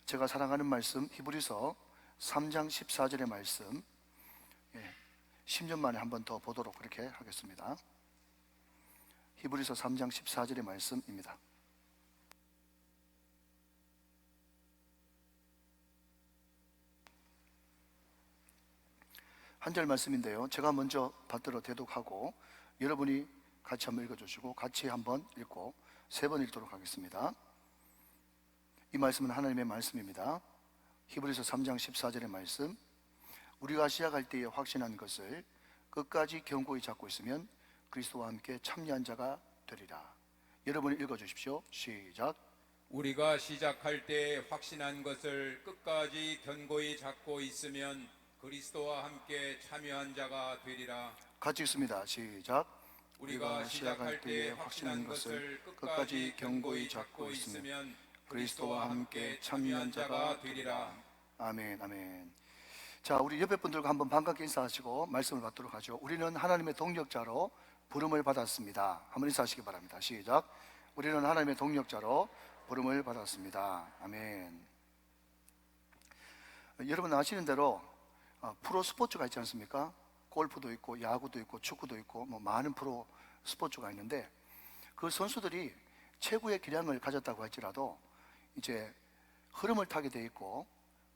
제가 사랑하는 말씀 히브리서 3장 14절의 말씀 10년 만에 한 번 더 보도록 그렇게 하겠습니다. 히브리서 3장 14절의 말씀입니다. 한 절 말씀인데요, 제가 먼저 받들어 대독하고 여러분이 같이 한번 읽어주시고 같이 한번 읽고 세 번 읽도록 하겠습니다. 이 말씀은 하나님의 말씀입니다. 히브리서 3장 14절의 말씀, 우리가 시작할 때에 확신한 것을 끝까지 견고히 잡고 있으면 그리스도와 함께 참여한 자가 되리라. 여러분이 읽어주십시오. 시작. 우리가 시작할 때 확신한 것을 끝까지 견고히 잡고 있으면 그리스도와 함께 참여한 자가 되리라. 같이 읽습니다. 시작. 우리가 시작할 때 확신한 것을 끝까지 견고히 잡고 있으면 그리스도와 함께 참여한 자가 되리라. 아멘, 아멘. 자, 우리 옆에 분들과 한번 반갑게 인사하시고 말씀을 받도록 하죠. 우리는 하나님의 동력자로 부름을 받았습니다. 한번 인사하시기 바랍니다. 시작. 우리는 하나님의 동력자로 부름을 받았습니다. 아멘. 여러분 아시는 대로 프로 스포츠가 있지 않습니까? 골프도 있고 야구도 있고 축구도 있고 많은 프로 스포츠가 있는데, 그 선수들이 최고의 기량을 가졌다고 할지라도 이제 흐름을 타게 돼 있고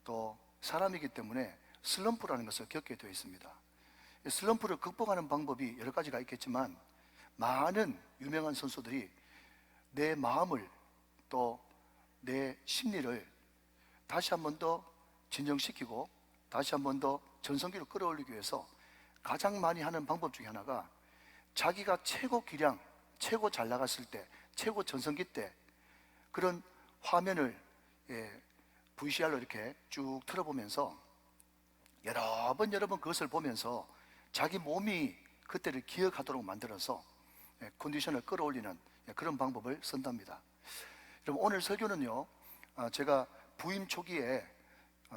또 사람이기 때문에 슬럼프라는 것을 겪게 되어 있습니다. 슬럼프를 극복하는 방법이 여러 가지가 있겠지만, 많은 유명한 선수들이 내 마음을 또 내 심리를 다시 한 번 더 진정시키고 다시 한 번 더 전성기로 끌어올리기 위해서 가장 많이 하는 방법 중에 하나가, 자기가 최고 기량, 최고 잘 나갔을 때, 최고 전성기 때 그런 화면을 VCR로 이렇게 쭉 틀어보면서 여러 번 그것을 보면서 자기 몸이 그때를 기억하도록 만들어서 컨디션을 끌어올리는 그런 방법을 쓴답니다. 여러분, 오늘 설교는요, 제가 부임 초기에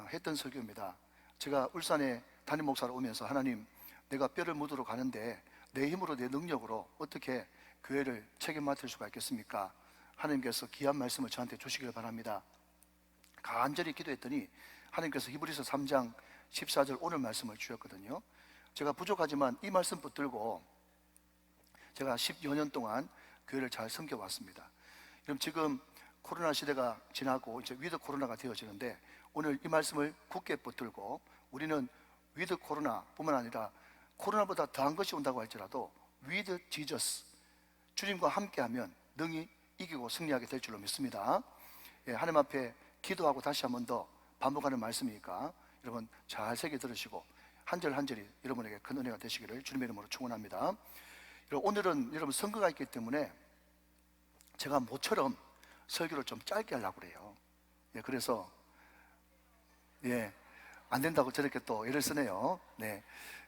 했던 설교입니다. 제가 울산에 담임 목사로 오면서, 하나님, 내가 뼈를 묻으러 가는데 내 힘으로 내 능력으로 어떻게 교회를 책임 맡을 수가 있겠습니까? 하나님께서 귀한 말씀을 저한테 주시길 바랍니다. 간절히 기도했더니 하나님께서 히브리서 3장 14절 오늘 말씀을 주셨거든요. 제가 부족하지만 이 말씀 붙들고 제가 10여 년 동안 교회를 잘 섬겨왔습니다. 그럼 지금 코로나 시대가 지나고 이제 위드 코로나가 되어지는데, 오늘 이 말씀을 굳게 붙들고 우리는 위드 코로나 뿐만 아니라 코로나보다 더한 것이 온다고 할지라도 위드 지저스, 주님과 함께하면 능히 이기고 승리하게 될 줄로 믿습니다. 하나님 앞에 기도하고 다시 한 번 더 반복하는 말씀이니까 여러분 잘 새겨 들으시고 한 절 한 절이 여러분에게 큰 은혜가 되시기를 주님의 이름으로 축원합니다. 오늘은 여러분 선거가 있기 때문에 제가 모처럼 설교를 좀 짧게 하려고 그래요. 그래서 안 된다고 저렇게 또 애를 쓰네요.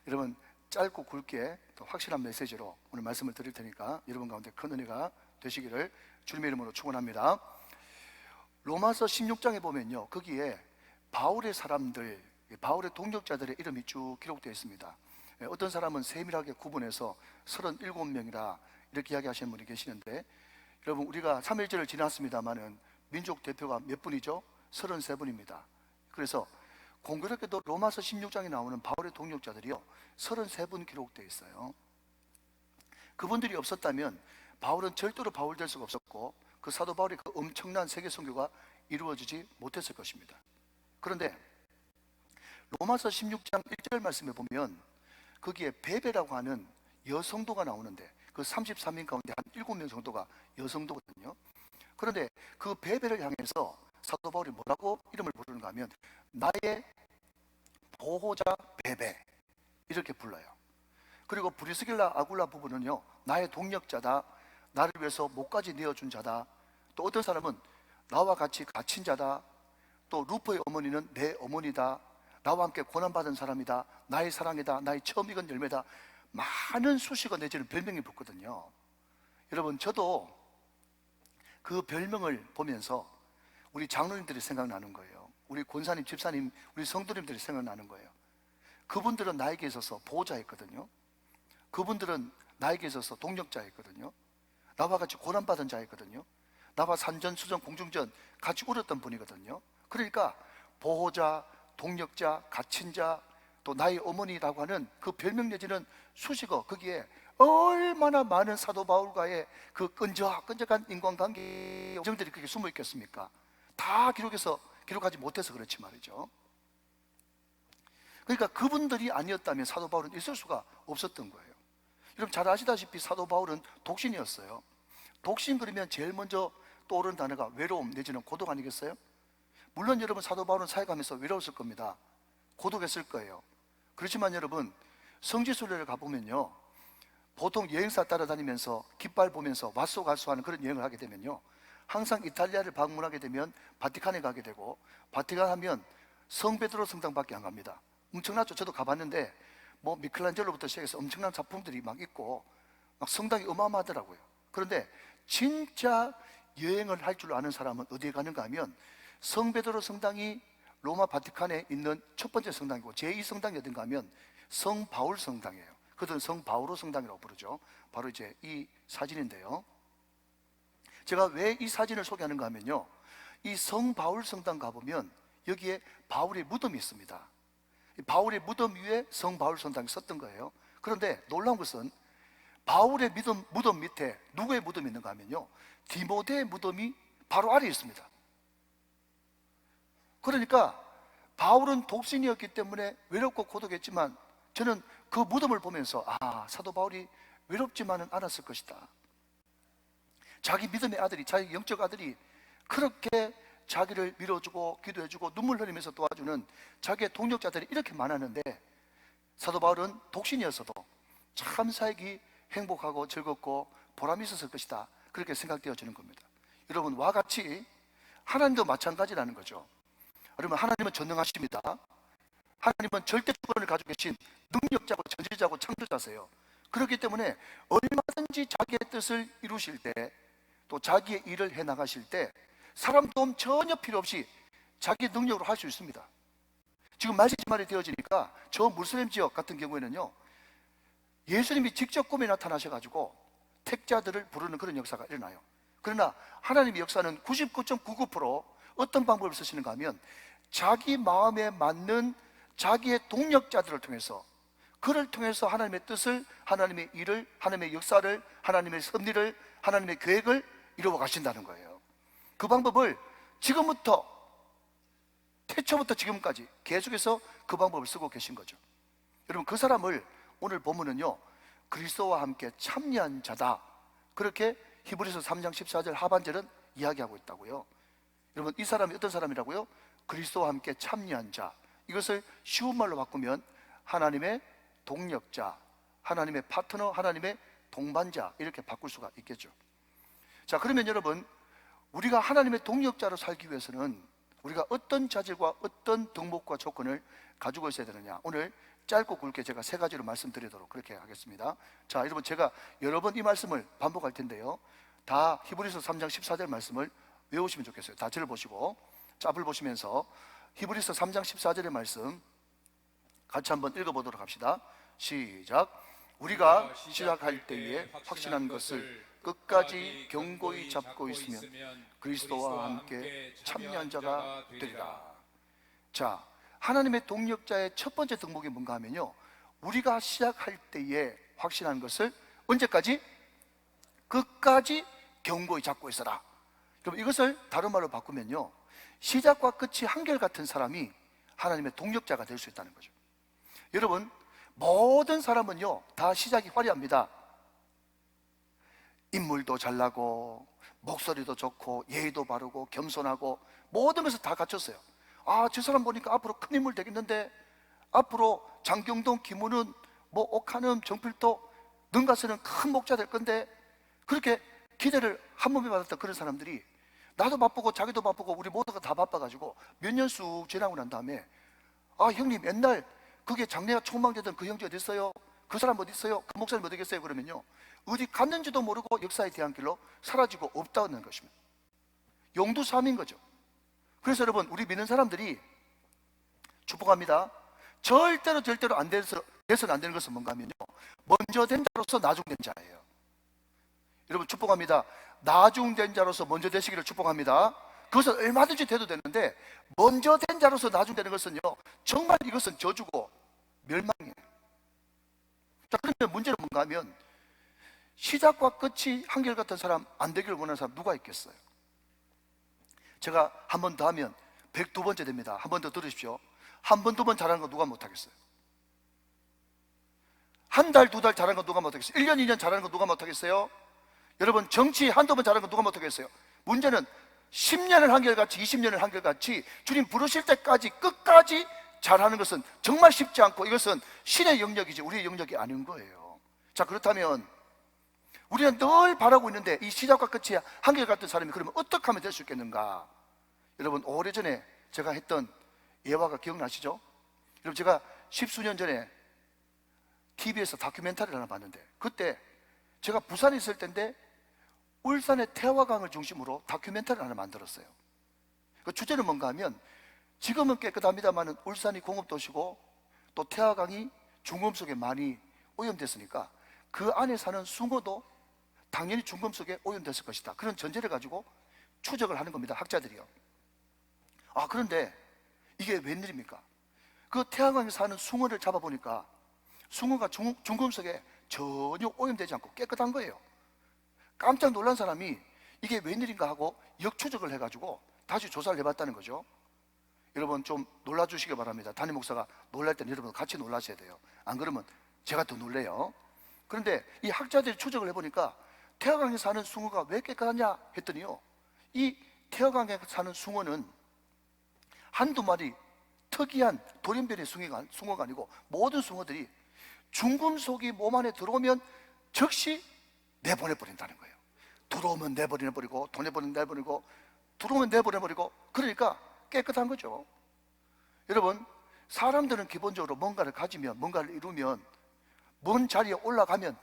여러분 짧고 굵게 또 확실한 메시지로 오늘 말씀을 드릴 테니까 여러분 가운데 큰 은혜가 되시기를 주님의 이름으로 축원합니다. 로마서 16장에 보면요, 거기에 바울의 사람들, 바울의 동력자들의 이름이 쭉 기록되어 있습니다. 어떤 사람은 세밀하게 구분해서 37명이라 이렇게 이야기하시는 분이 계시는데, 여러분 우리가 3.1절을 지났습니다마는 민족 대표가 몇 분이죠? 33분입니다. 그래서 공교롭게도 로마서 16장에 나오는 바울의 동력자들이요 33분 기록되어 있어요. 그분들이 없었다면 바울은 절대로 바울 될 수가 없었고 그 사도 바울의 그 엄청난 세계 선교가 이루어지지 못했을 것입니다. 그런데 로마서 16장 1절 말씀에 보면 거기에 베베라고 하는 여성도가 나오는데, 그 33명 가운데 한 7명 정도가 여성도거든요. 그런데 그 베베를 향해서 사도 바울이 뭐라고 이름을 부르는가 하면 나의 보호자 베베 이렇게 불러요. 그리고 브리스길라 아굴라 부부는요 나의 동력자다, 나를 위해서 목까지 내어준 자다, 또 어떤 사람은 나와 같이 갇힌 자다, 또 루퍼의 어머니는 내 어머니다, 나와 함께 고난받은 사람이다, 나의 사랑이다, 나의 처음 익은 열매다, 많은 수식어 내지는 별명이 붙거든요. 여러분 저도 그 별명을 보면서 우리 장로님들이 생각나는 거예요. 우리 권사님, 집사님, 우리 성도님들이 생각나는 거예요. 그분들은 나에게 있어서 보호자였거든요. 그분들은 나에게 있어서 동력자였거든요. 나와 같이 고난받은 자였거든요. 나와 산전, 수전, 공중전 같이 울었던 분이거든요. 그러니까 보호자, 동력자, 갇힌자, 또 나의 어머니라고 하는 그 별명 내지는 수식어, 거기에 얼마나 많은 사도 바울과의 그 끈적끈적한 인간관계 정들이 그렇게 숨어 있겠습니까? 다 기록하지 못해서 그렇지 말이죠. 그러니까 그분들이 아니었다면 사도 바울은 있을 수가 없었던 거예요. 여러분 잘 아시다시피 사도 바울은 독신이었어요. 독신 그러면 제일 먼저 떠오르는 단어가 외로움 내지는 고독 아니겠어요? 물론 여러분 사도 바울은 사역하면서 외로웠을 겁니다. 고독했을 거예요. 그렇지만 여러분 성지순례를 가보면요, 보통 여행사 따라다니면서 깃발 보면서 왔소 갈소 하는 그런 여행을 하게 되면요, 항상 이탈리아를 방문하게 되면 바티칸에 가게 되고, 바티칸 하면 성 베드로 성당밖에 안 갑니다. 엄청나죠? 저도 가봤는데 뭐 미켈란젤로부터 시작해서 엄청난 작품들이 막 있고 막 성당이 어마어마하더라고요. 그런데 진짜 여행을 할 줄 아는 사람은 어디에 가는가 하면 성 베드로 성당이 로마 바티칸에 있는 첫 번째 성당이고, 제2성당이 어딘가 하면 성 바울 성당이에요. 그들은 성 바오로 성당이라고 부르죠. 바로 이제 이 사진인데요, 제가 왜 이 사진을 소개하는가 하면요, 이 성 바울 성당 가보면 여기에 바울의 무덤이 있습니다. 이 바울의 무덤 위에 성 바울 성당이 썼던 거예요. 그런데 놀라운 것은 바울의 무덤 밑에 누구의 무덤이 있는가 하면요, 디모데의 무덤이 바로 아래에 있습니다. 그러니까 바울은 독신이었기 때문에 외롭고 고독했지만 저는 그 무덤을 보면서 사도 바울이 외롭지만은 않았을 것이다. 자기 믿음의 아들이, 자기 영적 아들이 그렇게 자기를 밀어주고 기도해주고 눈물 흘리면서 도와주는 자기의 동력자들이 이렇게 많았는데 사도 바울은 독신이었어도 참 사역이 행복하고 즐겁고 보람이 있었을 것이다, 그렇게 생각되어지는 겁니다. 여러분 와 같이 하나님도 마찬가지라는 거죠. 여러분 하나님은 전능하십니다. 하나님은 절대 주권을 가지고 계신 능력자고 전지자고 창조자세요. 그렇기 때문에 얼마든지 자기의 뜻을 이루실 때, 또 자기의 일을 해나가실 때 사람 도움 전혀 필요 없이 자기 능력으로 할 수 있습니다. 지금 말씀이 되어지니까 저 무슬림 지역 같은 경우에는요, 예수님이 직접 꿈에 나타나셔가지고 택자들을 부르는 그런 역사가 일어나요. 그러나 하나님의 역사는 99.99% 어떤 방법을 쓰시는가 하면 자기 마음에 맞는 자기의 동력자들을 통해서, 그를 통해서 하나님의 뜻을, 하나님의 일을, 하나님의 역사를, 하나님의 섭리를, 하나님의 계획을 이루어 가신다는 거예요. 그 방법을 지금부터, 태초부터 지금까지 계속해서 그 방법을 쓰고 계신 거죠. 여러분 그 사람을 오늘 보면은요, 그리스도와 함께 참여한 자다, 그렇게 히브리서 3장 14절 하반절은 이야기하고 있다고요. 여러분 이 사람이 어떤 사람이라고요? 그리스도와 함께 참여한 자. 이것을 쉬운 말로 바꾸면 하나님의 동력자, 하나님의 파트너, 하나님의 동반자, 이렇게 바꿀 수가 있겠죠. 자, 그러면 여러분 우리가 하나님의 동력자로 살기 위해서는 우리가 어떤 자질과 어떤 덕목과 조건을 가지고 있어야 되느냐, 오늘 짧고 굵게 제가 세 가지로 말씀드리도록 그렇게 하겠습니다. 자, 여러분 제가 여러 번 이 말씀을 반복할 텐데요, 다 히브리서 3장 14절 말씀을 외우시면 좋겠어요. 다 저를 보시고 짭을 보시면서 히브리서 3장 14절의 말씀 같이 한번 읽어보도록 합시다. 시작. 우리가 시작할 때에 확신한 것을 끝까지 견고히 잡고 있으면 그리스도와 함께 참여한 자가 되리라. 자, 하나님의 동력자의 첫 번째 덕목이 뭔가 하면요, 우리가 시작할 때에 확신한 것을 언제까지? 끝까지 견고히 잡고 있어라. 그럼 이것을 다른 말로 바꾸면요, 시작과 끝이 한결같은 사람이 하나님의 동력자가 될 수 있다는 거죠. 여러분 모든 사람은요 다 시작이 화려합니다. 인물도 잘나고 목소리도 좋고 예의도 바르고 겸손하고 모든 것을 다 갖췄어요. 저 사람 보니까 앞으로 큰 인물 되겠는데, 앞으로 장경동, 김우는, 뭐 옥한음, 정필도, 능가스는 큰 목자 될 건데, 그렇게 기대를 한 몸에 받았던 그런 사람들이 나도 바쁘고 자기도 바쁘고 우리 모두가 다 바빠가지고 몇 년 쑥 지나고 난 다음에 형님 옛날 그게 장래가 촉망되던 그 형제 어디 있어요? 그 사람 어디 있어요? 그 목사님 어디 계세요? 그러면요 어디 갔는지도 모르고 역사의 대안길로 사라지고 없다는 것입니다. 용두삼인 거죠. 그래서 여러분 우리 믿는 사람들이 축복합니다. 절대로 안 돼서는 안 되는 것은 뭔가 하면요, 먼저 된 자로서 나중된 자예요. 여러분 축복합니다. 나중된 자로서 먼저 되시기를 축복합니다. 그것은 얼마든지 돼도 되는데 먼저 된 자로서 나중 되는 것은요, 정말 이것은 저주고 멸망이에요. 자, 그러면 문제는 뭔가 하면 시작과 끝이 한결같은 사람, 안 되기를 원하는 사람 누가 있겠어요? 제가 한 번 더 하면 102번째 됩니다. 한 번 더 들으십시오. 한 번, 두 번 잘하는 거 누가 못하겠어요? 한 달, 두 달 잘하는 거 누가 못하겠어요? 1년, 2년 잘하는 거 누가 못하겠어요? 여러분, 정치 한두 번 잘하는 거 누가 못하겠어요? 문제는 10년을 한결같이, 20년을 한결같이 주님 부르실 때까지 끝까지 잘하는 것은 정말 쉽지 않고, 이것은 신의 영역이지 우리의 영역이 아닌 거예요. 자, 그렇다면 우리는 늘 바라고 있는데 이 시작과 끝이 한결같은 사람이 그러면 어떻게 하면 될 수 있겠는가? 여러분, 오래전에 제가 했던 예화가 기억나시죠? 여러분, 제가 10수년 전에 TV에서 다큐멘터리를 하나 봤는데, 그때 제가 부산에 있을 때인데 울산의 태화강을 중심으로 다큐멘터리를 하나 만들었어요. 그 주제는 뭔가 하면, 지금은 깨끗합니다만 울산이 공업도시고 또 태화강이 중금 속에 많이 오염됐으니까 그 안에 사는 숭어도 당연히 중금 속에 오염됐을 것이다, 그런 전제를 가지고 추적을 하는 겁니다, 학자들이요. 아, 그런데 이게 웬일입니까? 그 태화강에 사는 숭어를 잡아보니까 숭어가 중금 속에 전혀 오염되지 않고 깨끗한 거예요. 깜짝 놀란 사람이 이게 웬일인가 하고 역추적을 해가지고 다시 조사를 해봤다는 거죠. 여러분, 좀 놀라주시기 바랍니다. 담임 목사가 놀랄 때는 여러분 같이 놀라셔야 돼요. 안 그러면 제가 더 놀래요. 그런데 이 학자들이 추적을 해보니까 태화강에 사는 숭어가 왜 깨끗하냐 했더니요, 이 태화강에 사는 숭어는 한두 마리 특이한 돌연변의 숭어가 아니고 모든 숭어들이 중금속이 몸 안에 들어오면 즉시 내보내버린다는 거예요. 들어오면 내보내버리고, 보내버리면 내보내고, 들어오면 내보내버리고, 그러니까 깨끗한 거죠. 여러분, 사람들은 기본적으로 뭔가를 가지면, 뭔가를 이루면, 먼 자리에 올라가면,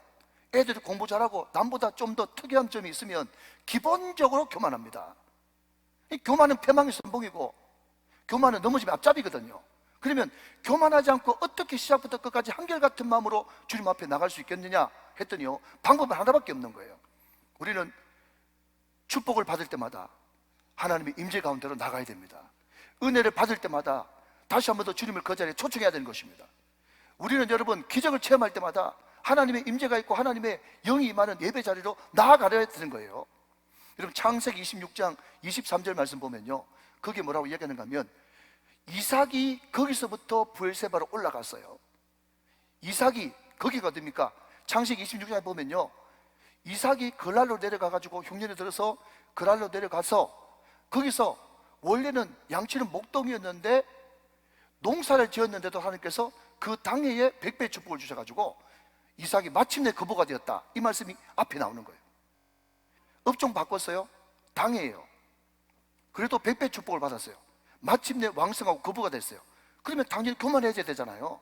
애들이 공부 잘하고 남보다 좀 더 특이한 점이 있으면 기본적으로 교만합니다. 이 교만은 패망의 선봉이고, 교만은 넘어지면 앞잡이거든요. 그러면 교만하지 않고 어떻게 시작부터 끝까지 한결같은 마음으로 주님 앞에 나갈 수 있겠느냐 했더니요, 방법은 하나밖에 없는 거예요. 우리는 축복을 받을 때마다 하나님의 임재 가운데로 나가야 됩니다. 은혜를 받을 때마다 다시 한 번 더 주님을 그 자리에 초청해야 되는 것입니다. 우리는 여러분, 기적을 체험할 때마다 하나님의 임재가 있고 하나님의 영이 임하는 예배 자리로 나아가야 되는 거예요. 여러분, 창세기 26장 23절 말씀 보면요, 거기에 뭐라고 이야기하는가 하면, 이삭이 거기서부터 브엘세바로 올라갔어요. 이삭이 거기가 어딥니까? 창세기 26장에 보면요, 이삭이 그랄로 내려가가지고 흉년에 들어서 그랄로 내려가서 거기서 원래는 양치는 목동이었는데 농사를 지었는데도 하나님께서 그 당해에 100배의 축복을 주셔가지고 이삭이 마침내 거부가 되었다, 이 말씀이 앞에 나오는 거예요. 업종 바꿨어요. 당해예요. 그래도 100배의 축복을 받았어요. 마침내 왕성하고 거부가 됐어요. 그러면 당연히 교만해져야 되잖아요.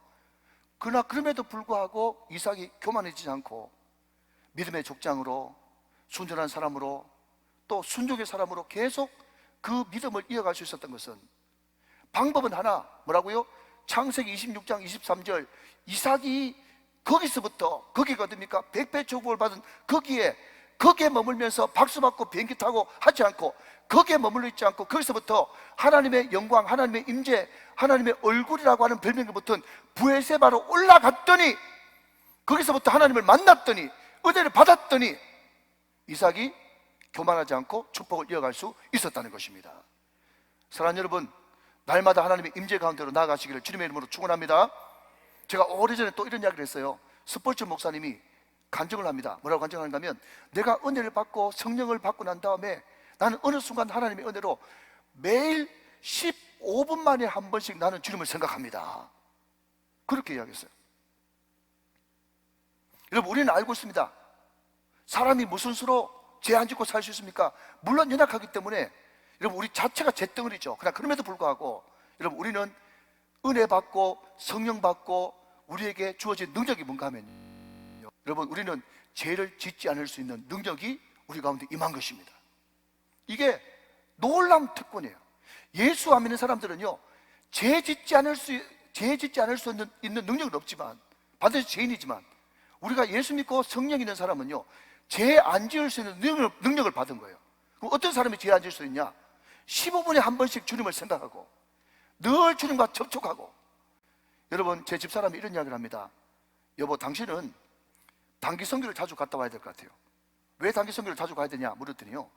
그러나 그럼에도 불구하고 이삭이 교만해지지 않고 믿음의 족장으로, 순전한 사람으로, 또 순종의 사람으로 계속 그 믿음을 이어갈 수 있었던 것은, 방법은 하나, 뭐라고요? 창세기 26장 23절, 이삭이 거기서부터, 거기가 어딥니까? 100배 축복을 받은 거기에 머물면서 박수받고 비행기 타고 하지 않고, 거기에 머물러 있지 않고 거기서부터 하나님의 영광, 하나님의 임재, 하나님의 얼굴이라고 하는 별명이 붙은 브엘세바로 올라갔더니, 거기서부터 하나님을 만났더니, 은혜를 받았더니 이삭이 교만하지 않고 축복을 이어갈 수 있었다는 것입니다. 사랑하는 여러분, 날마다 하나님의 임재 가운데로 나아가시기를 주님의 이름으로 축원합니다. 제가 오래전에 또 이런 이야기를 했어요. 스폴츠 목사님이 간증을 합니다. 뭐라고 간증하는가 하면, 내가 은혜를 받고 성령을 받고 난 다음에 나는 어느 순간 하나님의 은혜로 매일 15분 만에 한 번씩 나는 주님을 생각합니다. 그렇게 이야기했어요. 여러분, 우리는 알고 있습니다. 사람이 무슨 수로 죄 안 짓고 살 수 있습니까? 물론 연약하기 때문에 여러분, 우리 자체가 잿덩어리죠. 그러나 그럼에도 불구하고 여러분, 우리는 은혜 받고 성령 받고 우리에게 주어진 능력이 뭔가 하면요, 여러분, 우리는 죄를 짓지 않을 수 있는 능력이 우리 가운데 임한 것입니다. 이게 놀라운 특권이에요. 예수 안 믿는 사람들은요, 죄 짓지 않을 수 있는 능력은 없지만, 반드시 죄인이지만, 우리가 예수 믿고 성령 있는 사람은요, 죄 안 지을 수 있는 능력을 받은 거예요. 그럼 어떤 사람이 죄 안 지을 수 있냐? 15분에 한 번씩 주님을 생각하고 늘 주님과 접촉하고. 여러분, 제 집사람이 이런 이야기를 합니다. 여보, 당신은 단기 선교를 자주 갔다 와야 될 것 같아요. 왜 단기 선교를 자주 가야 되냐 물었더니요,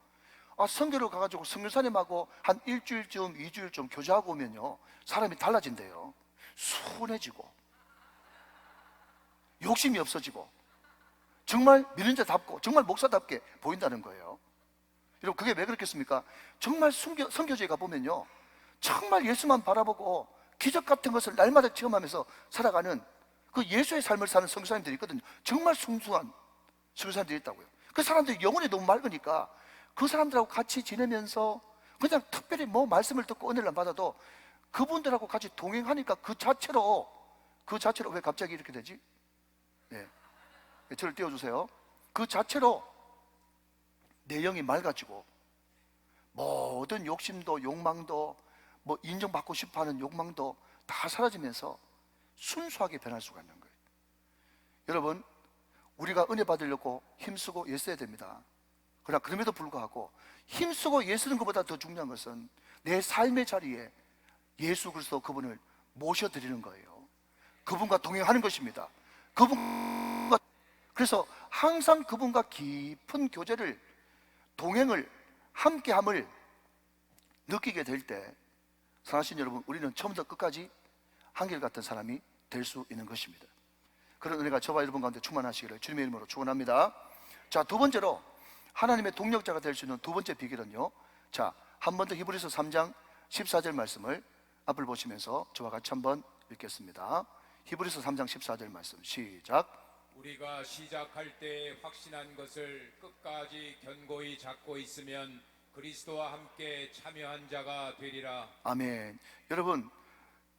선교를 가가지고 선교사님하고 한 일주일쯤 2주일쯤 교제하고 오면요, 사람이 달라진대요. 순해지고 욕심이 없어지고 정말 믿는 자답고 정말 목사답게 보인다는 거예요. 여러분, 그게 왜 그렇겠습니까? 정말 선교지에 가보면요, 정말 예수만 바라보고 기적 같은 것을 날마다 체험하면서 살아가는 그 예수의 삶을 사는 선교사님들이 있거든요. 정말 순수한 선교사님들이 있다고요. 그 사람들이 영혼이 너무 맑으니까 그 사람들하고 같이 지내면서 그냥 특별히 뭐 말씀을 듣고 은혜를 안 받아도 그분들하고 같이 동행하니까 그 자체로 왜 갑자기 이렇게 되지? 네, 저를 띄워주세요. 그 자체로 내 영이 맑아지고 모든 욕심도 욕망도 뭐 인정받고 싶어하는 욕망도 다 사라지면서 순수하게 변할 수가 있는 거예요. 여러분, 우리가 은혜 받으려고 힘쓰고 애써야 됩니다. 그러나 그럼에도 불구하고 힘쓰고 애쓰는 것보다 더 중요한 것은 내 삶의 자리에 예수 그리스도 그분을 모셔드리는 거예요. 그분과 동행하는 것입니다. 그래서 항상 그분과 깊은 교제를, 동행을, 함께함을 느끼게 될 때, 사랑하신 여러분, 우리는 처음부터 끝까지 한결같은 사람이 될 수 있는 것입니다. 그런 은혜가 저와 여러분 가운데 충만하시기를 주님의 이름으로 축원합니다. 자, 두 번째로 하나님의 동력자가 될 수 있는 두 번째 비결은요, 자, 한 번 더 히브리서 3장 14절 말씀을 앞을 보시면서 저와 같이 한번 읽겠습니다. 히브리서 3장 14절 말씀 시작. 우리가 시작할 때 확신한 것을 끝까지 견고히 잡고 있으면 그리스도와 함께 참여한 자가 되리라. 아멘. 여러분,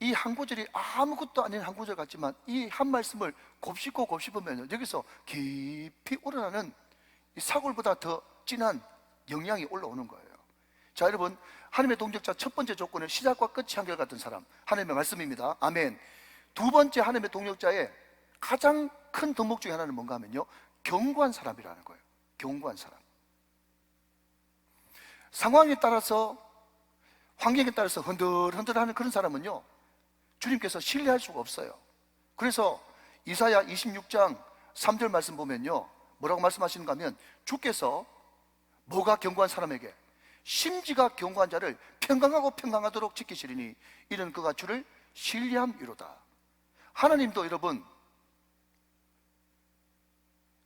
이 한 구절이 아무것도 아닌 한 구절 같지만 이 한 말씀을 곱씹으면 여기서 깊이 우러나는 이 사골보다 더 진한 영향이 올라오는 거예요. 자, 여러분, 하나님의 동력자 첫 번째 조건은 시작과 끝이 한결같은 사람, 하나님의 말씀입니다. 아멘. 두 번째 하나님의 동력자의 가장 큰 덕목 중에 하나는 뭔가 하면요, 견고한 사람이라는 거예요. 견고한 사람. 상황에 따라서, 환경에 따라서 흔들흔들하는 그런 사람은요, 주님께서 신뢰할 수가 없어요. 그래서 이사야 26장 3절 말씀 보면요, 뭐라고 말씀하시는가 하면, 주께서 뭐가 견고한 사람에게 심지가 견고한 자를 평강하도록 지키시리니 이는 그가 주를 신뢰함이로다. 하나님도 여러분,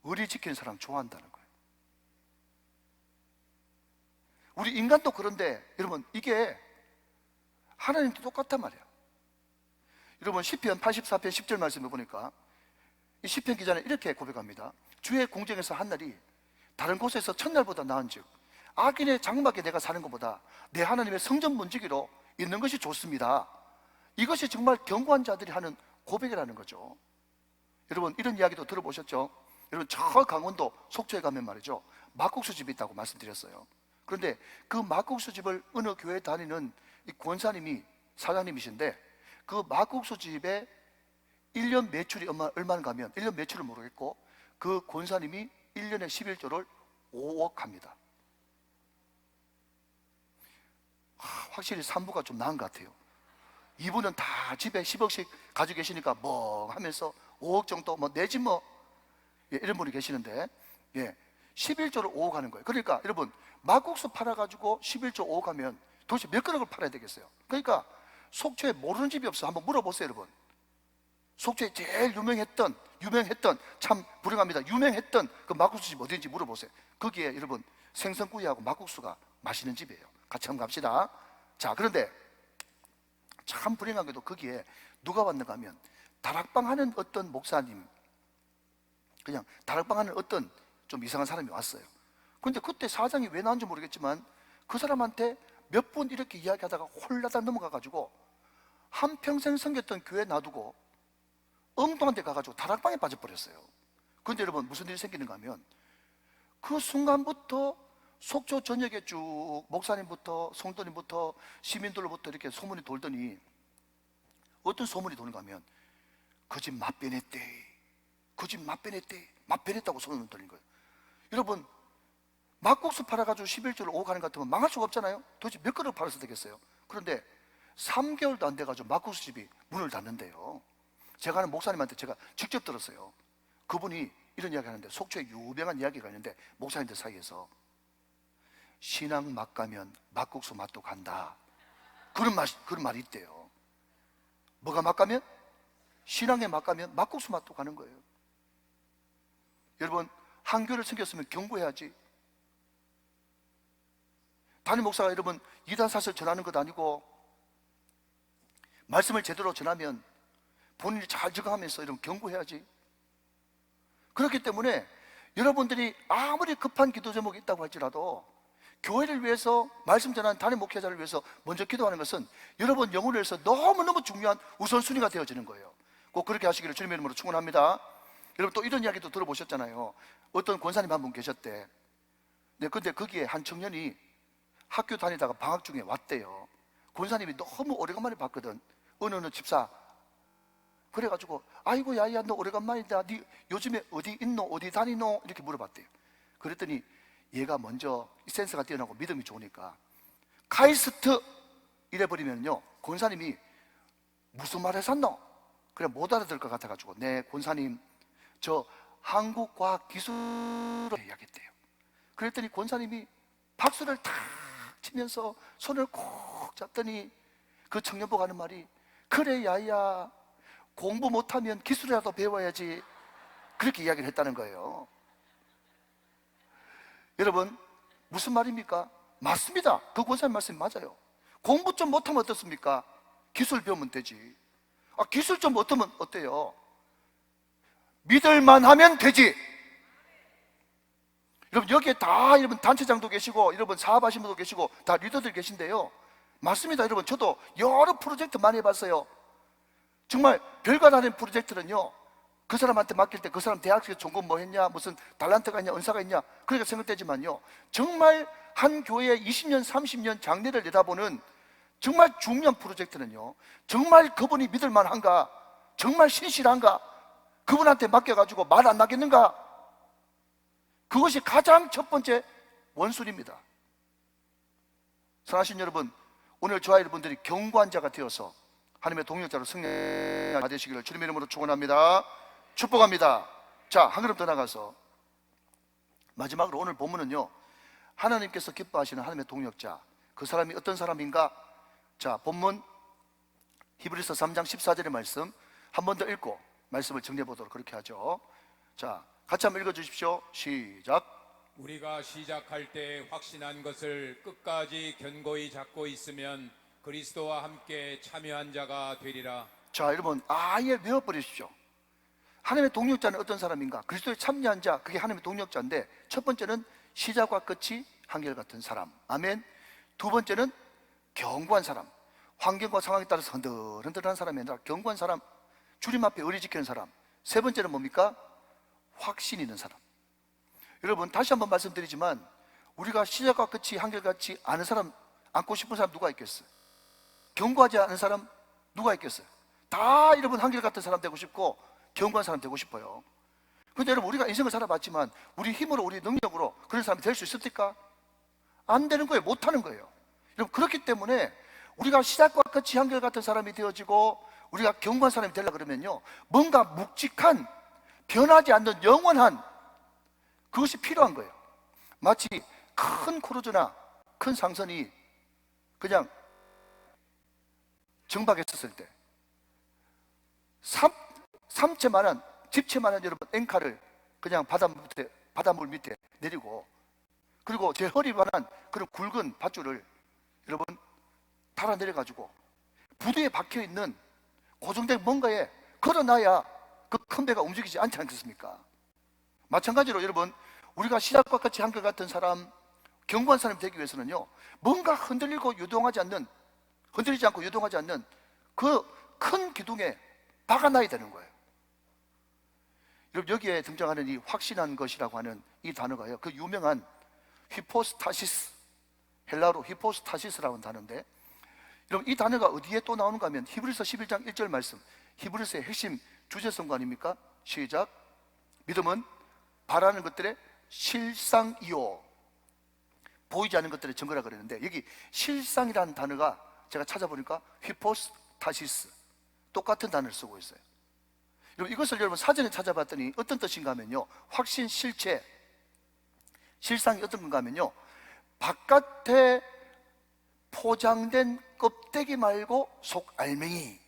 의리 지키는 사람 좋아한다는 거예요. 우리 인간도 그런데 여러분, 이게 하나님도 똑같단 말이에요. 여러분, 시편 84편 10절 말씀을 보니까 이 시편 기자는 이렇게 고백합니다. 주의 공정에서 한 날이 다른 곳에서 첫날보다 나은즉 악인의 장막에 내가 사는 것보다 내 하나님의 성전 문지기로 있는 것이 좋습니다. 이것이 정말 견고한 자들이 하는 고백이라는 거죠. 여러분, 이런 이야기도 들어보셨죠? 여러분, 저 강원도 속초에 가면 말이죠, 막국수 집이 있다고 말씀드렸어요. 그런데 그 막국수 집을 어느 교회 다니는 이 권사님이 사장님이신데, 그 막국수 집에 1년 매출이 얼마나 가면 1년 매출을 모르겠고, 그 권사님이 1년에 11조를 5억 합니다. 확실히 산부가 좀 나은 것 같아요. 이분은 다 집에 10억씩 가지고 계시니까 뭐 하면서 5억 정도 뭐 내지 뭐, 예, 이런 분이 계시는데, 예, 11조를 5억 하는 거예요. 그러니까 여러분, 막국수 팔아가지고 11조 5억 하면 도대체 몇 그릇을 팔아야 되겠어요? 그러니까 속초에 모르는 집이 없어. 한번 물어보세요, 여러분. 속초에 제일 유명했던 참 불행합니다, 유명했던 그 막국수 집 어딘지 물어보세요. 거기에 여러분, 생선구이하고 막국수가 맛있는 집이에요. 같이 한번 갑시다. 자, 그런데 참 불행하게도 거기에 누가 왔는가 하면 다락방 하는 어떤 목사님, 그냥 다락방 하는 어떤 좀 이상한 사람이 왔어요. 그런데 그때 사장이 왜 나왔는지 모르겠지만 그 사람한테 몇 분 이렇게 이야기하다가 홀라당 넘어가가지고 한평생 섬겼던 교회 놔두고 엉뚱한 데 가가지고 다락방에 빠져버렸어요. 그런데 여러분, 무슨 일이 생기는가 하면 그 순간부터 속초 전역에 쭉 목사님부터 성도님부터 시민들로부터 이렇게 소문이 돌더니, 어떤 소문이 도는가 하면 그 집 맛변했대, 그 집 맛변했대, 맛변했다고 소문이 돌린 거예요. 여러분, 막국수 팔아가지고 11조를 오고 가는 것 같으면 망할 수가 없잖아요. 도대체 몇 그릇 팔아서 되겠어요? 그런데 3개월도 안 돼가지고 막국수 집이 문을 닫는데요. 제가 아는 목사님한테 제가 직접 들었어요. 그분이 이런 이야기 하는데, 속초에 유명한 이야기가 있는데, 목사님들 사이에서 신앙 맛 가면 막국수 맛도 간다, 그런 말이 있대요. 뭐가 맛 가면? 신앙의 맛 가면 막국수 맛도 가는 거예요. 여러분, 한 교회를 섬겼으면 경고해야지. 담임 목사가 여러분 이단 사설 전하는 것 아니고, 말씀을 제대로 전하면 본인이 잘 적응하면서 이런 경고해야지. 그렇기 때문에 여러분들이 아무리 급한 기도 제목이 있다고 할지라도 교회를 위해서, 말씀 전하는 담임 목회자를 위해서 먼저 기도하는 것은 여러분 영혼을 위해서 너무너무 중요한 우선순위가 되어지는 거예요. 꼭 그렇게 하시기를 주님의 이름으로 축원합니다. 여러분, 또 이런 이야기도 들어보셨잖아요. 어떤 권사님 한 분 계셨대. 네, 근데 거기에 한 청년이 학교 다니다가 방학 중에 왔대요. 권사님이 너무 오래간만에 봤거든. 어느 집사. 그래가지고, 아이고 야야 너 오래간만이다, 네 요즘에 어디 있노, 어디 다니노, 이렇게 물어봤대요. 그랬더니 얘가 먼저 센스가 뛰어나고 믿음이 좋으니까 카이스트 이래버리면요, 권사님이 무슨 말 했었노? 그래 못 알아들 것 같아가지고, 네 권사님 저 한국과학기술을 이야기했대요. 그랬더니 권사님이 박수를 탁 치면서 손을 콕 잡더니 그 청년 보고 하는 말이, 그래 야야 공부 못하면 기술이라도 배워야지, 그렇게 이야기를 했다는 거예요. 여러분, 무슨 말입니까? 맞습니다. 그 권사님 말씀이 맞아요. 공부 좀 못하면 어떻습니까? 기술 배우면 되지. 기술 좀 못하면 어때요? 믿을만 하면 되지. 여러분, 여기에 다 여러분 단체장도 계시고, 여러분 사업하시는 분도 계시고, 다 리더들 계신데요, 맞습니다. 여러분, 저도 여러 프로젝트 많이 해봤어요. 정말 별거 다른 프로젝트는요, 그 사람한테 맡길 때 그 사람 대학에서 전공 뭐 했냐, 무슨 달란트가 있냐, 은사가 있냐, 그렇게 생각되지만요, 정말 한 교회에 20년 30년 장래를 내다보는 정말 중요한 프로젝트는요, 정말 그분이 믿을만한가, 정말 신실한가, 그분한테 맡겨가지고 말 안 나겠는가, 그것이 가장 첫 번째 원순입니다. 선하신 여러분, 오늘 저와 여러분들이 경고한 자가 되어서 하나님의 동역자로 승리가 되시기를 주님의 이름으로 축원합니다. 축복합니다. 자, 한 걸음 더 나가서 마지막으로 오늘 본문은요, 하나님께서 기뻐하시는 하나님의 동역자, 그 사람이 어떤 사람인가? 자, 본문 히브리서 3장 14절의 말씀 한 번 더 읽고 말씀을 정리해 보도록 그렇게 하죠. 자, 같이 한번 읽어주십시오. 시작. 우리가 시작할 때 확신한 것을 끝까지 견고히 잡고 있으면 그리스도와 함께 참여한 자가 되리라. 자, 여러분 아예 외워버리십시오. 하나님의 동역자는 어떤 사람인가? 그리스도에 참여한 자, 그게 하나님의 동역자인데, 첫 번째는 시작과 끝이 한결같은 사람, 아멘. 두 번째는 견고한 사람, 환경과 상황에 따라서 흔들흔들한 사람이 아니라 견고한 사람, 주님 앞에 의리 지키는 사람. 세 번째는 뭡니까? 확신 있는 사람. 여러분, 다시 한번 말씀드리지만, 우리가 시작과 끝이 한결같이 아는 사람, 안고 싶은 사람 누가 있겠어요? 견고하지 않은 사람 누가 있겠어요? 다 여러분 한결같은 사람 되고 싶고 견고한 사람 되고 싶어요. 그런데 여러분, 우리가 인생을 살아봤지만 우리 힘으로, 우리 능력으로 그런 사람이 될 수 있습니까? 안 되는 거예요. 못하는 거예요. 여러분, 그렇기 때문에 우리가 시작과 끝이 한결같은 사람이 되어지고 우리가 견고한 사람이 되려고 그러면요, 뭔가 묵직한, 변하지 않는 영원한 그것이 필요한 거예요. 마치 큰 크루즈나 큰 상선이 그냥 정박했었을 때 삼채만한, 집채만한 여러분 앵카를 그냥 바닷물 밑에 내리고, 그리고 제 허리만한 그런 굵은 밧줄을 여러분 달아 내려가지고 부두에 박혀있는 고정된 뭔가에 걸어놔야 그 큰 배가 움직이지 않지 않겠습니까? 마찬가지로 여러분, 우리가 시작과 같이 한결같은 사람, 견고한 사람이 되기 위해서는요, 뭔가 흔들리지 않고 유동하지 않는 그 큰 기둥에 박아놔야 되는 거예요. 여러분, 여기에 등장하는 이 확신한 것이라고 하는 이 단어가요, 그 유명한 히포스타시스, 헬라어로 히포스타시스라는 단어인데, 여러분 이 단어가 어디에 또 나오는가 하면 히브리서 11장 1절 말씀, 히브리서의 핵심 주제성거 아닙니까? 시작. 믿음은 바라는 것들의 실상이요, 보이지 않는 것들의 증거라 그랬는데, 여기 실상이라는 단어가 제가 찾아보니까 히포스타시스, 똑같은 단어를 쓰고 있어요. 여러분, 이것을 여러분 사전에 찾아봤더니 어떤 뜻인가 하면요, 확신, 실체, 실상이 어떤 건가 하면요, 바깥에 포장된 껍데기 말고 속 알맹이,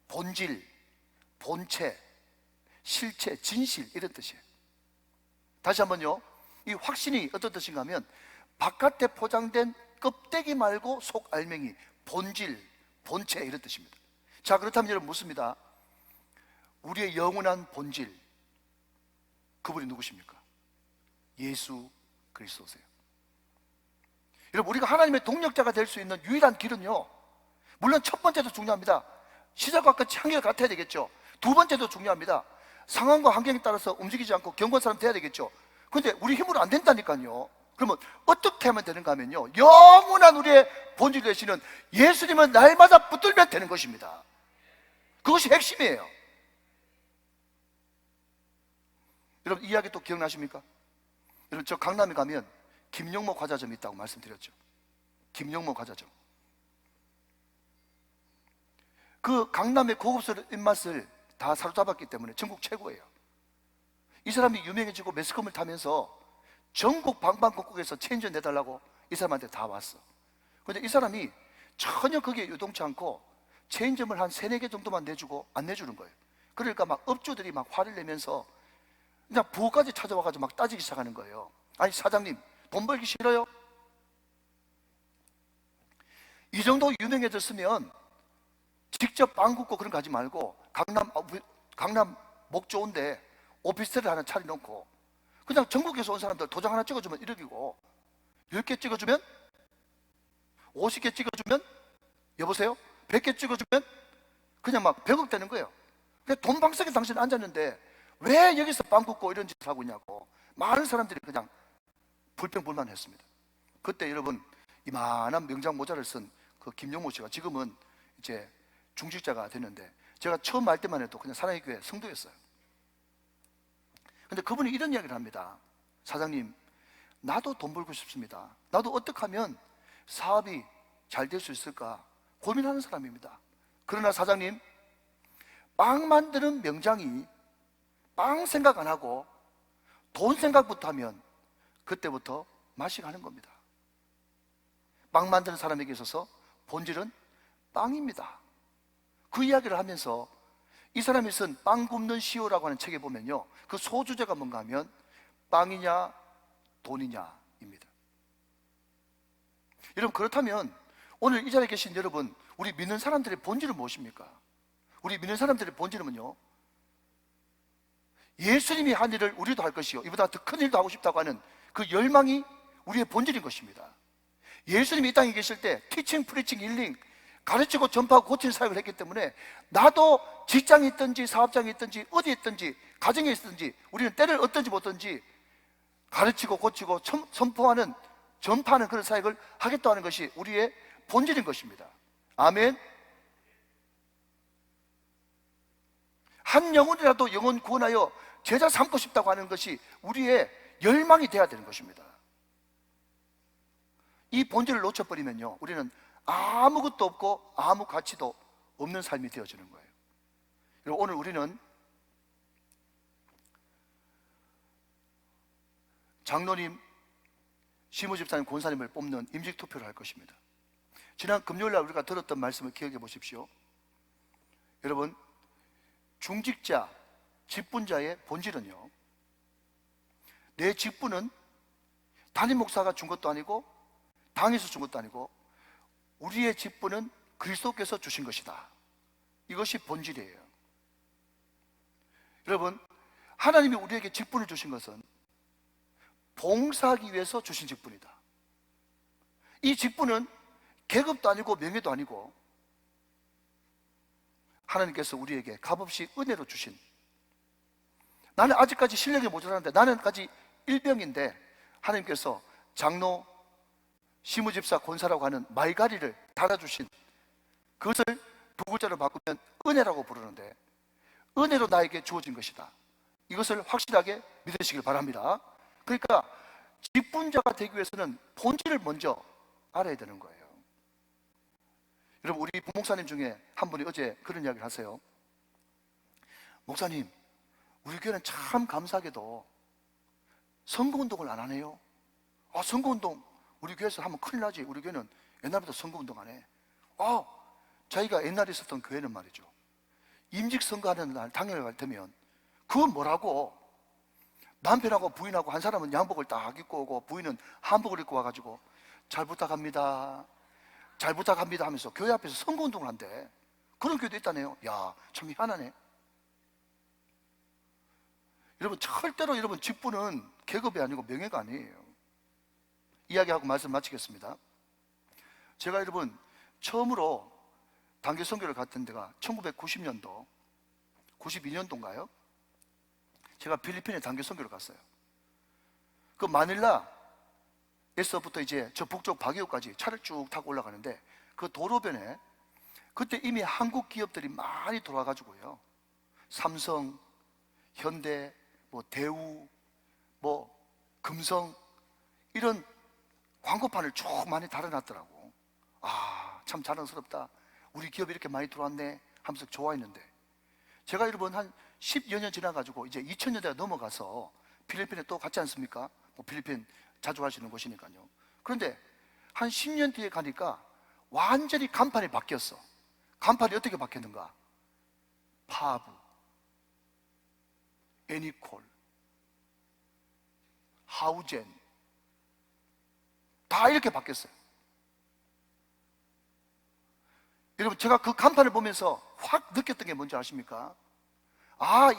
본질, 본체, 실체, 진실, 이런 뜻이에요. 다시 한번요, 이 확신이 어떤 뜻인가 하면 바깥에 포장된 껍데기 말고 속 알맹이, 본질, 본체, 이런 뜻입니다. 자, 그렇다면 여러분 묻습니다. 우리의 영원한 본질, 그분이 누구십니까? 예수 그리스도세요. 여러분, 우리가 하나님의 동력자가 될 수 있는 유일한 길은요, 물론 첫 번째도 중요합니다. 시작과 끝이 한결같아야 되겠죠. 두 번째도 중요합니다. 상황과 환경에 따라서 움직이지 않고 견고한 사람 돼야 되겠죠. 그런데 우리 힘으로 안 된다니까요. 그러면 어떻게 하면 되는가 하면요, 영원한 우리의 본질 되시는 예수님은 날마다 붙들면 되는 것입니다. 그것이 핵심이에요. 여러분, 이 이야기 또 기억나십니까? 여러분, 저 강남에 가면 김용모 과자점이 있다고 말씀드렸죠. 김용모 과자점. 그 강남의 고급스러운 입맛을 다 사로잡았기 때문에 전국 최고예요. 이 사람이 유명해지고 매스컴을 타면서 전국 방방곡곡에서 체인지 내달라고 이 사람한테 다 왔어. 그런데 이 사람이 전혀 거기에 유동치 않고 체인점을 한 3-4개 정도만 내주고 안 내주는 거예요. 그러니까 막 업주들이 막 화를 내면서 그냥 부엌까지 찾아와가지고 막 따지기 시작하는 거예요. 아니, 사장님, 돈 벌기 싫어요? 이 정도 유명해졌으면 직접 빵 굽고 그런 거 하지 말고 강남 목 좋은데 오피스텔을 하나 차려놓고 그냥 전국에서 온 사람들 도장 하나 찍어주면 1억이고 10개 찍어주면 50개 찍어주면, 여보세요? 100개 찍어주면 그냥 막 100억 되는 거예요. 돈 방석에 당신 앉았는데 왜 여기서 빵 굽고 이런 짓을 하고 있냐고 많은 사람들이 그냥 불평불만했습니다. 그때 여러분, 이만한 명장 모자를 쓴 그 김용모 씨가 지금은 이제 중직자가 됐는데, 제가 처음 알 때만 해도 그냥 사랑의 교회 성도였어요. 근데 그분이 이런 이야기를 합니다. 사장님, 나도 돈 벌고 싶습니다. 나도 어떻게 하면 사업이 잘 될 수 있을까 고민하는 사람입니다. 그러나 사장님, 빵 만드는 명장이 빵 생각 안 하고 돈 생각부터 하면 그때부터 맛이 가는 겁니다. 빵 만드는 사람에게 있어서 본질은 빵입니다. 그 이야기를 하면서 이 사람이 쓴 빵 굽는 시호라고 하는 책에 보면요, 그 소주제가 뭔가 하면 빵이냐 돈이냐입니다. 여러분, 그렇다면 오늘 이 자리에 계신 여러분, 우리 믿는 사람들의 본질은 무엇입니까? 우리 믿는 사람들의 본질은요, 예수님이 한 일을 우리도 할 것이요, 이보다 더 큰 일도 하고 싶다고 하는 그 열망이 우리의 본질인 것입니다. 예수님이 이 땅에 계실 때 티칭, 프리칭, 힐링, 가르치고 전파하고 고치는 사역을 했기 때문에 나도 직장에 있든지 사업장에 있든지 어디에 있든지 가정에 있든지 우리는 때를 얻든지 못든지 가르치고 고치고 선포하는, 전파하는 그런 사역을 하겠다 하는 것이 우리의 본질인 것입니다. 아멘. 한 영혼이라도 영혼 구원하여 제자 삼고 싶다고 하는 것이 우리의 열망이 되어야 되는 것입니다. 이 본질을 놓쳐버리면요, 우리는 아무것도 없고 아무 가치도 없는 삶이 되어지는 거예요. 그리고 오늘 우리는 장로님, 시무집사님, 권사님을 뽑는 임직투표를 할 것입니다. 지난 금요일날 우리가 들었던 말씀을 기억해 보십시오. 여러분, 중직자, 직분자의 본질은요, 내 직분은 담임 목사가 준 것도 아니고 당에서 준 것도 아니고 우리의 직분은 그리스도께서 주신 것이다. 이것이 본질이에요. 여러분, 하나님이 우리에게 직분을 주신 것은 봉사하기 위해서 주신 직분이다. 이 직분은 계급도 아니고 명예도 아니고 하나님께서 우리에게 값없이 은혜로 주신, 나는 아직까지 실력이 모자라는데, 나는 아직 일병인데 하나님께서 장로, 시무집사, 권사라고 하는 말가리를 달아주신, 그것을 두 글자로 바꾸면 은혜라고 부르는데 은혜로 나에게 주어진 것이다. 이것을 확실하게 믿으시길 바랍니다. 그러니까 직분자가 되기 위해서는 본질을 먼저 알아야 되는 거예요. 여러분, 우리 부목사님 중에 한 분이 어제 그런 이야기를 하세요. 목사님, 우리 교회는 참 감사하게도 선거운동을 안 하네요. 선거운동 우리 교회에서 하면 큰일 나지. 우리 교회는 옛날부터 선거운동 안 해. 자기가 옛날에 있었던 교회는 말이죠, 임직선거하는 날 당일날 되면 그건 뭐라고, 남편하고 부인하고 한 사람은 양복을 딱 입고 오고 부인은 한복을 입고 와가지고 잘 부탁합니다, 잘 부탁합니다 하면서 교회 앞에서 선거운동을 한대. 그런 교회도 있다네요. 야, 참 희한하네. 여러분, 절대로 여러분 직분은 계급이 아니고 명예가 아니에요. 이야기하고 말씀 마치겠습니다. 제가 여러분 처음으로 단기 선교를 갔던 데가 1990년도 92년도인가요? 제가 필리핀에 단기 선교를 갔어요. 그 마닐라에서부터 이제 저 북쪽 바기오까지 차를 쭉 타고 올라가는데, 그 도로변에 그때 이미 한국 기업들이 많이 돌아가지고요, 삼성, 현대, 대우, 금성, 이런 광고판을 쭉 많이 달아놨더라고. 참 자랑스럽다, 우리 기업이 이렇게 많이 들어왔네 하면서 좋아했는데, 제가 여러분 한 10여 년 지나가지고 이제 2000년대가 넘어가서 필리핀에 또 갔지 않습니까? 필리핀 자주 가시는 곳이니까요. 그런데 한 10년 뒤에 가니까 완전히 간판이 바뀌었어. 간판이 어떻게 바뀌었는가? 파브, 애니콜, 하우젠, 다 이렇게 바뀌었어요. 여러분, 제가 그 간판을 보면서 확 느꼈던 게 뭔지 아십니까?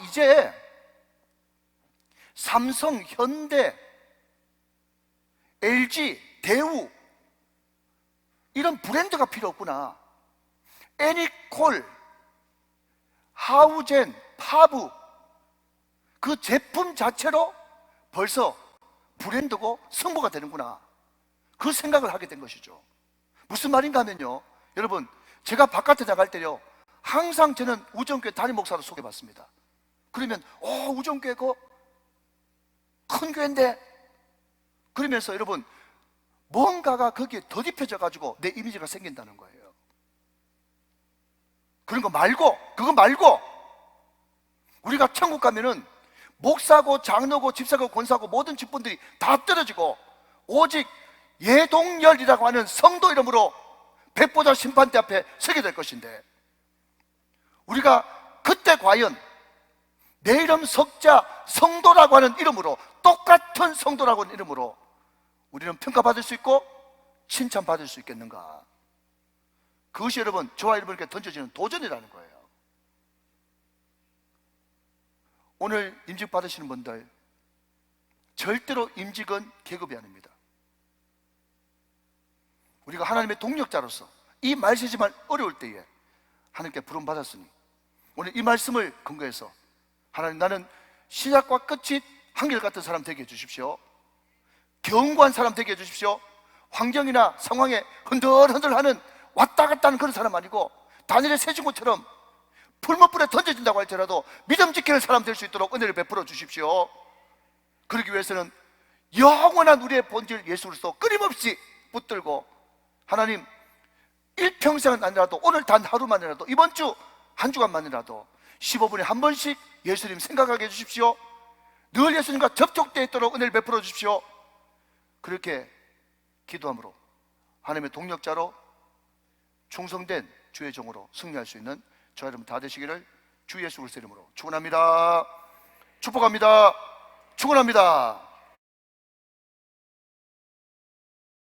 이제 삼성, 현대, LG, 대우, 이런 브랜드가 필요 없구나. 애니콜, 하우젠, 파브, 그 제품 자체로 벌써 브랜드고 승부가 되는구나, 그 생각을 하게 된 것이죠. 무슨 말인가 하면요, 여러분, 제가 바깥에 나갈 때요, 항상 저는 우정교회 담임 목사로 소개받습니다. 그러면 우정교회 큰 교회인데, 그러면서 여러분 뭔가가 거기에 덧입혀져 가지고 내 이미지가 생긴다는 거예요. 그거 말고 우리가 천국 가면은 목사고 장로고 집사고 권사고 모든 직분들이 다 떨어지고 오직 예동열이라고 하는 성도 이름으로 백보자 심판대 앞에 서게 될 것인데, 우리가 그때 과연 내 이름 석자 성도라고 하는 이름으로, 똑같은 성도라고 하는 이름으로 우리는 평가받을 수 있고 칭찬받을 수 있겠는가? 그것이 여러분, 저와 여러분에게 던져지는 도전이라는 거예요. 오늘 임직 받으시는 분들, 절대로 임직은 계급이 아닙니다. 우리가 하나님의 동력자로서 이 말세지만 어려울 때에 하나님께 부름받았으니, 오늘 이 말씀을 근거해서 하나님, 나는 시작과 끝이 한결같은 사람 되게 해주십시오. 견고한 사람 되게 해주십시오. 환경이나 상황에 흔들흔들하는 왔다 갔다 하는 그런 사람 아니고, 다니엘의 새친구처럼 풀무불에 던져진다고 할지라도 믿음 지키는 사람 될 수 있도록 은혜를 베풀어 주십시오. 그러기 위해서는 영원한 우리의 본질 예수 그리스도 끊임없이 붙들고, 하나님, 일평생은 아니라도 오늘 단 하루만이라도, 이번 주 한 주간만이라도 15분에 한 번씩 예수님 생각하게 해주십시오. 늘 예수님과 접촉되어 있도록 은혜를 베풀어 주십시오. 그렇게 기도함으로 하나님의 동력자로 충성된 주의 종으로 승리할 수 있는 저와 여러분 다 되시기를 주 예수 그리스도 이름으로 축원합니다. 축복합니다. 축원합니다.